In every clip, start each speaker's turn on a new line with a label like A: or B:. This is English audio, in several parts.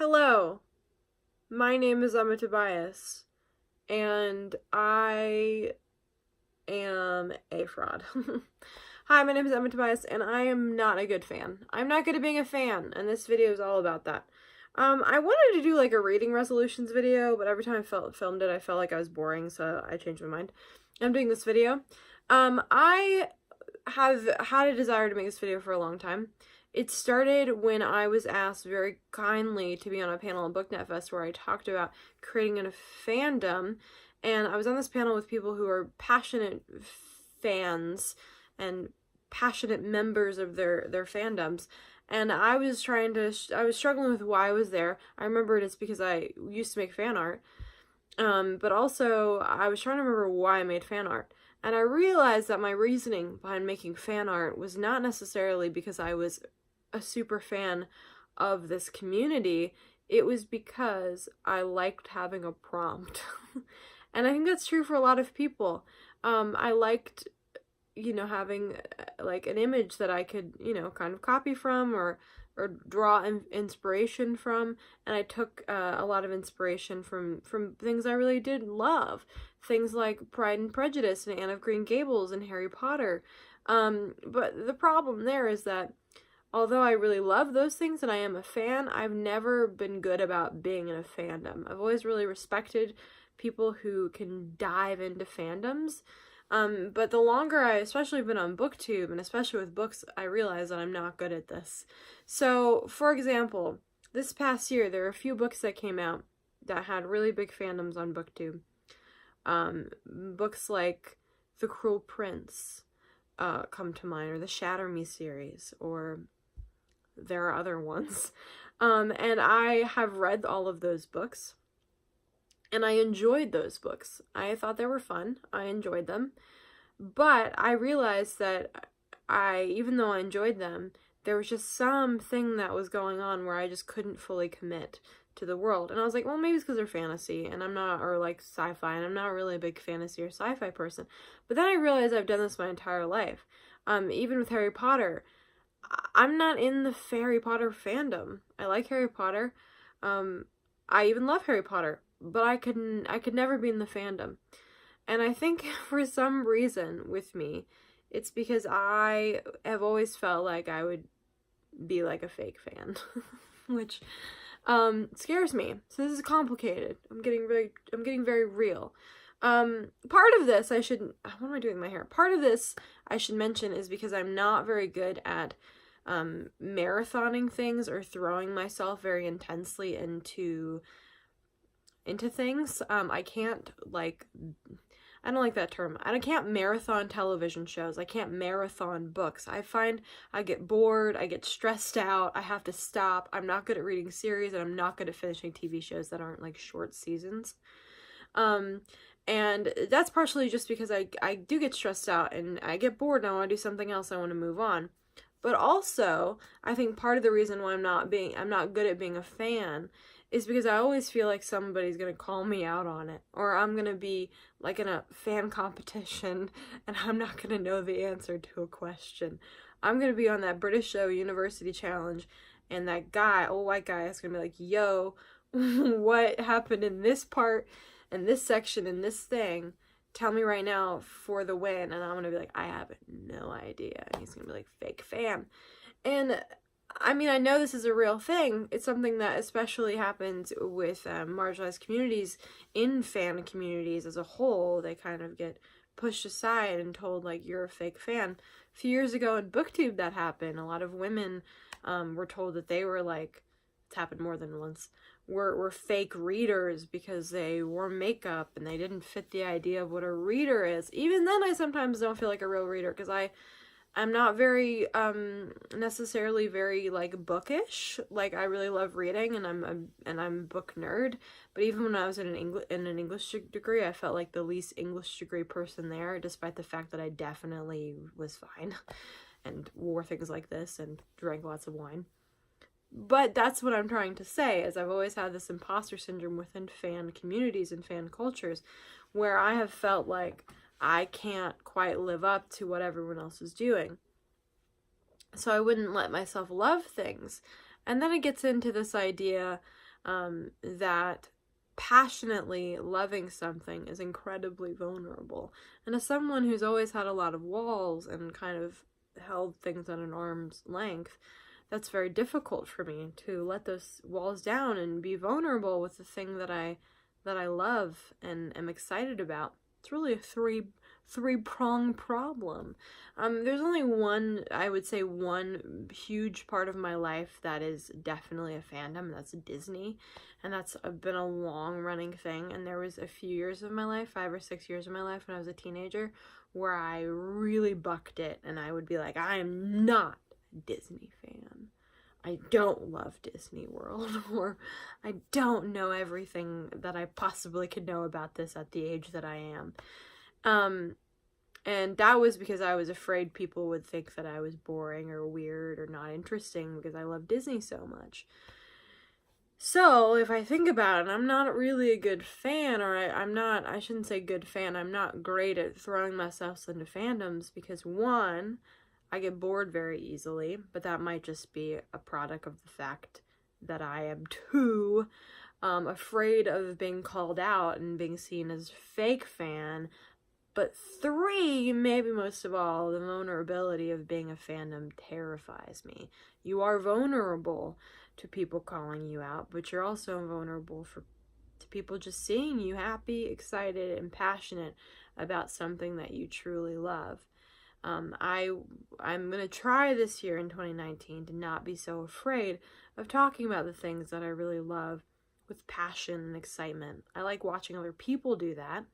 A: Hello, my name is Emma Tobias, and I am a fraud. Hi, my name is Emma Tobias, and I am not a good fan. I'm not good at being a fan, and this video is all about that. I wanted to do like a reading resolutions video, but every time I filmed it, I felt like I was boring, so I changed my mind. I'm doing this video. I have had a desire to make this video for a long time. It started when I was asked very kindly to be on a panel at BookNet Fest where I talked about creating a fandom, and I was on this panel with people who are passionate fans and passionate members of their fandoms, and I was struggling with why I was there. I remembered it's because I used to make fan art, but also I was trying to remember why I made fan art. And I realized that my reasoning behind making fan art was not necessarily because I was a super fan of this community. It was because I liked having a prompt. And I think that's true for a lot of people. I liked, having like an image that I could, kind of copy from or draw inspiration from, and I took a lot of inspiration from things I really did love, things like Pride and Prejudice and Anne of Green Gables and Harry Potter. But the problem there is that although I really love those things and I am a fan, I've never been good about being in a fandom. I've always really respected people who can dive into fandoms. But the longer I especially been on BookTube, and especially with books, I realize that I'm not good at this. So, for example, this past year, there were a few books that came out that had really big fandoms on BookTube. Books like The Cruel Prince come to mind, or the Shatter Me series, or there are other ones. And I have read all of those books. And I enjoyed those books. I thought they were fun. I enjoyed them. But I realized that even though I enjoyed them, there was just something that was going on where I just couldn't fully commit to the world. And I was like, well, maybe it's because they're fantasy, and I'm not, or like sci-fi, and I'm not really a big fantasy or sci-fi person. But then I realized I've done this my entire life. Even with Harry Potter, I'm not in the Harry Potter fandom. I like Harry Potter. I even love Harry Potter. But I could never be in the fandom. And I think for some reason with me, it's because I have always felt like I would be like a fake fan, which scares me. So this is complicated. I'm getting very real. Part of this what am I doing with my hair? Part of this I should mention is because I'm not very good at marathoning things or throwing myself very intensely into things. I can't, I don't like that term. I can't marathon television shows. I can't marathon books. I find I get bored, I get stressed out, I have to stop. I'm not good at reading series, and I'm not good at finishing TV shows that aren't like short seasons. And that's partially just because I do get stressed out and I get bored and I want to do something else, I want to move on. But also, I think part of the reason why I'm not good at being a fan is because I always feel like somebody's gonna call me out on it, or I'm gonna be like in a fan competition and I'm not gonna know the answer to a question. I'm gonna be on that British show University Challenge, and that guy, old white guy, is gonna be like, yo, what happened in this part, and this section, and this thing? Tell me right now for the win. And I'm gonna be like, I have no idea. And he's gonna be like, fake fan. And I mean, I know this is a real thing. It's something that especially happens with marginalized communities. In fan communities as a whole, they kind of get pushed aside and told, like, you're a fake fan. A few years ago in BookTube that happened. A lot of women were told that they were like, it's happened more than once, were fake readers because they wore makeup and they didn't fit the idea of what a reader is. Even then, I sometimes don't feel like a real reader because I'm not very necessarily very like bookish. Like, I really love reading, and I'm a book nerd. But even when I was in an English degree, I felt like the least English degree person there, despite the fact that I definitely was fine and wore things like this and drank lots of wine. But that's what I'm trying to say, is I've always had this imposter syndrome within fan communities and fan cultures, where I have felt like I can't quite live up to what everyone else is doing. So I wouldn't let myself love things. And then it gets into this idea that passionately loving something is incredibly vulnerable. And as someone who's always had a lot of walls and kind of held things at an arm's length, that's very difficult for me to let those walls down and be vulnerable with the thing that I love and am excited about. It's really a three-pronged problem. There's only one, I would say, one huge part of my life that is definitely a fandom, and that's Disney. And that's been a long-running thing. And there was a few years of my life, 5 or 6 years of my life when I was a teenager, where I really bucked it, and I would be like, I am not a Disney fan. I don't love Disney World, or I don't know everything that I possibly could know about this at the age that I am. And that was because I was afraid people would think that I was boring or weird or not interesting because I love Disney so much. So, if I think about it, I'm not really a good fan, or I shouldn't say good fan, I'm not great at throwing myself into fandoms because, one, I get bored very easily, but that might just be a product of the fact that I am too afraid of being called out and being seen as fake fan. But 3, maybe most of all, the vulnerability of being a fandom terrifies me. You are vulnerable to people calling you out, but you're also vulnerable to people just seeing you happy, excited, and passionate about something that you truly love. I'm going to try this year in 2019 to not be so afraid of talking about the things that I really love with passion and excitement. I like watching other people do that,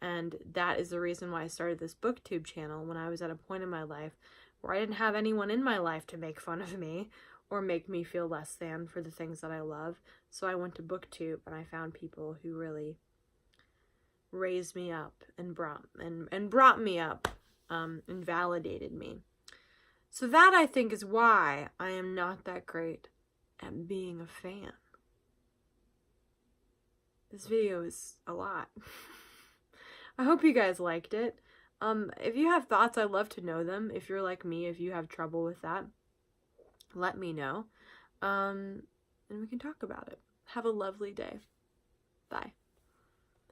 A: and that is the reason why I started this booktube channel when I was at a point in my life where I didn't have anyone in my life to make fun of me or make me feel less than for the things that I love. So I went to booktube and I found people who really raised me up and brought me up and validated me. So that, I think, is why I am not that great at being a fan. This video is a lot. I hope you guys liked it. If you have thoughts, I'd love to know them. If you're like me, if you have trouble with that, let me know. And we can talk about it. Have a lovely day. Bye.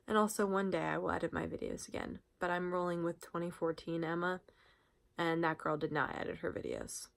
A: And also, one day I will edit my videos again. But I'm rolling with 2014 Emma, and that girl did not edit her videos.